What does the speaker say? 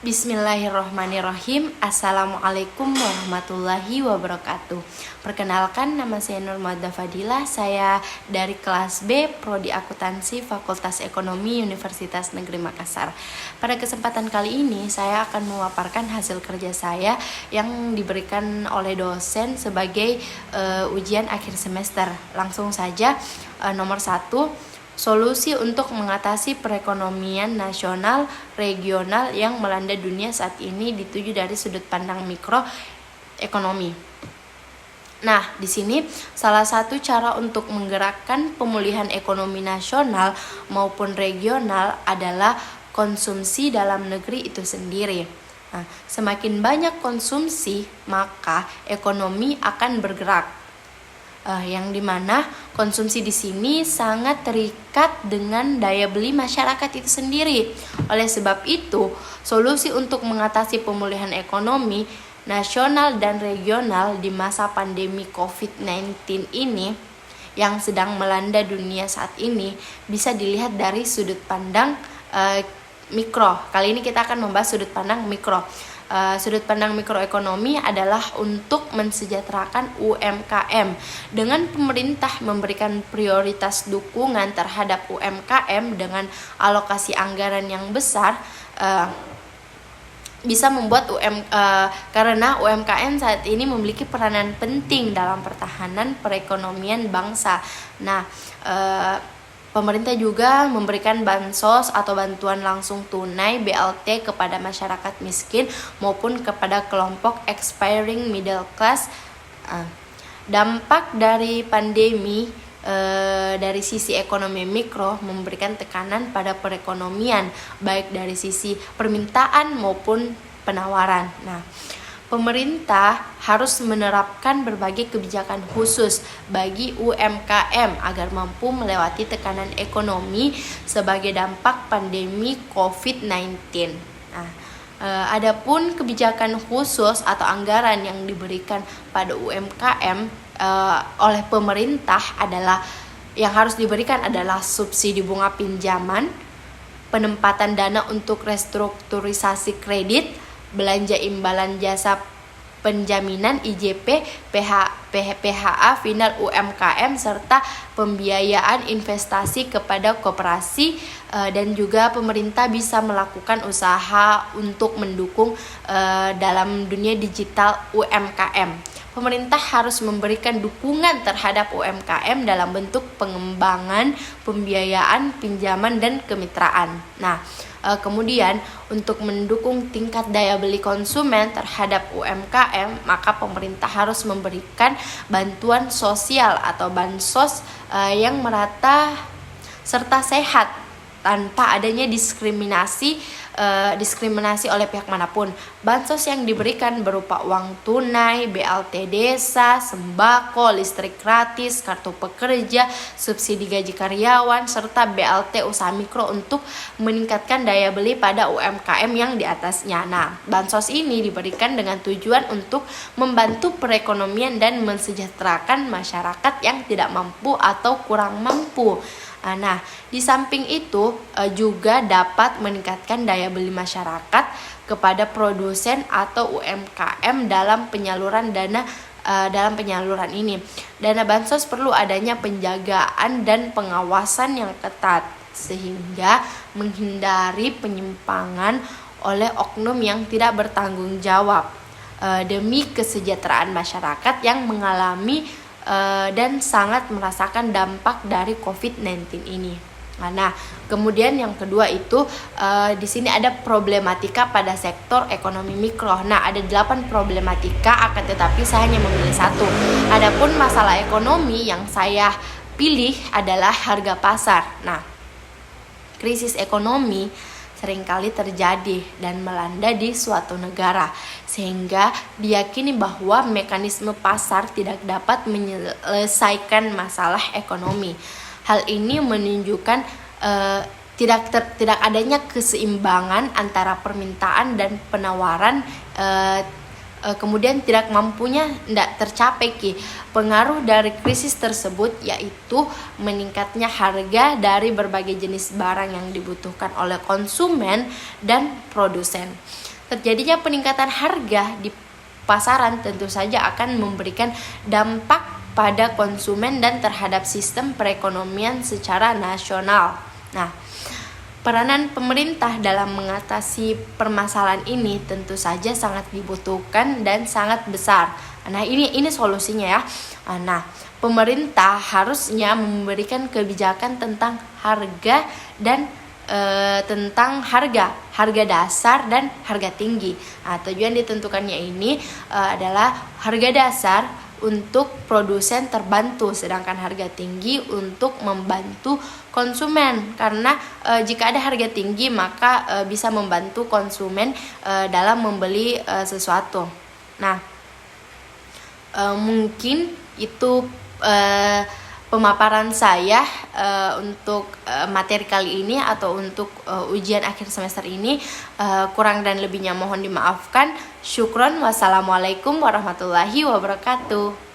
Bismillahirrohmanirrohim. Assalamualaikum warahmatullahi wabarakatuh. Perkenalkan, nama saya Nurmada Fadilah. Saya dari kelas B, Prodi Akuntansi, Fakultas Ekonomi, Universitas Negeri Makassar. Pada kesempatan kali ini, saya akan memaparkan hasil kerja saya yang diberikan oleh dosen sebagai ujian akhir semester. Langsung saja, nomor 1. Solusi untuk mengatasi perekonomian nasional regional yang melanda dunia saat ini dituju dari sudut pandang mikroekonomi. Nah, di sini salah satu cara untuk menggerakkan pemulihan ekonomi nasional maupun regional adalah konsumsi dalam negeri itu sendiri. Nah, semakin banyak konsumsi, maka ekonomi akan bergerak. Yang dimana konsumsi di sini sangat terikat dengan daya beli masyarakat itu sendiri. Oleh sebab itu, solusi untuk mengatasi pemulihan ekonomi nasional dan regional di masa pandemi COVID-19 ini yang sedang melanda dunia saat ini bisa dilihat dari sudut pandang mikro. Kali ini kita akan membahas sudut pandang mikro. Sudut pandang mikroekonomi adalah untuk mensejahterakan UMKM dengan pemerintah memberikan prioritas dukungan terhadap UMKM dengan alokasi anggaran yang besar, bisa membuat karena UMKM saat ini memiliki peranan penting dalam pertahanan perekonomian bangsa. Nah, pemerintah juga memberikan bansos atau bantuan langsung tunai BLT kepada masyarakat miskin maupun kepada kelompok expiring middle class. Dampak dari pandemi dari sisi ekonomi mikro memberikan tekanan pada perekonomian baik dari sisi permintaan maupun penawaran. Nah, pemerintah harus menerapkan berbagai kebijakan khusus bagi UMKM agar mampu melewati tekanan ekonomi sebagai dampak pandemi COVID-19. Nah, adapun kebijakan khusus atau anggaran yang diberikan pada UMKM oleh pemerintah yang harus diberikan adalah subsidi bunga pinjaman, penempatan dana untuk restrukturisasi kredit, belanja imbalan jasa penjaminan IJP, PHA final UMKM, serta pembiayaan investasi kepada koperasi, dan juga pemerintah bisa melakukan usaha untuk mendukung dalam dunia digital UMKM. Pemerintah harus memberikan dukungan terhadap UMKM dalam bentuk pengembangan, pembiayaan, pinjaman, dan kemitraan. Nah, kemudian untuk mendukung tingkat daya beli konsumen terhadap UMKM, maka pemerintah harus memberikan bantuan sosial atau bansos yang merata serta sehat tanpa adanya diskriminasi oleh pihak manapun. Bansos yang diberikan berupa uang tunai, BLT desa, sembako, listrik gratis, kartu pekerja, subsidi gaji karyawan, serta BLT usaha mikro untuk meningkatkan daya beli pada UMKM yang di atasnya. Nah, bansos ini diberikan dengan tujuan untuk membantu perekonomian dan mensejahterakan masyarakat yang tidak mampu atau kurang mampu. Nah, di samping itu juga dapat meningkatkan daya beli masyarakat kepada produsen atau UMKM dalam penyaluran dana. Dalam penyaluran ini, dana bansos perlu adanya penjagaan dan pengawasan yang ketat sehingga menghindari penyimpangan oleh oknum yang tidak bertanggung jawab demi kesejahteraan masyarakat yang mengalami dan sangat merasakan dampak dari COVID-19 ini. Nah, kemudian yang kedua itu di sini ada problematika pada sektor ekonomi mikro. Nah, ada 8 problematika, akan tetapi saya hanya memilih satu. Adapun masalah ekonomi yang saya pilih adalah harga pasar. Nah, krisis ekonomi seringkali terjadi dan melanda di suatu negara, sehingga diyakini bahwa mekanisme pasar tidak dapat menyelesaikan masalah ekonomi. Hal ini menunjukkan tidak adanya keseimbangan antara permintaan dan penawaran, kemudian tidak mampunya tidak tercapai pengaruh dari krisis tersebut, yaitu meningkatnya harga dari berbagai jenis barang yang dibutuhkan oleh konsumen dan produsen. terjadinya peningkatan harga di pasaran tentu saja akan memberikan dampak pada konsumen dan terhadap sistem perekonomian secara nasional. Nah, peranan pemerintah dalam mengatasi permasalahan ini tentu saja sangat dibutuhkan dan sangat besar. Nah, ini solusinya ya. Nah, pemerintah harusnya memberikan kebijakan tentang harga dan tentang harga dasar dan harga tinggi. Nah, tujuan ditentukannya ini adalah harga dasar untuk produsen terbantu, sedangkan harga tinggi untuk membantu konsumen, karena jika ada harga tinggi maka bisa membantu konsumen dalam membeli sesuatu. Nah, mungkin itu pemaparan saya untuk materi kali ini atau untuk ujian akhir semester ini. Kurang dan lebihnya mohon dimaafkan. Syukron. Wassalamualaikum warahmatullahi wabarakatuh.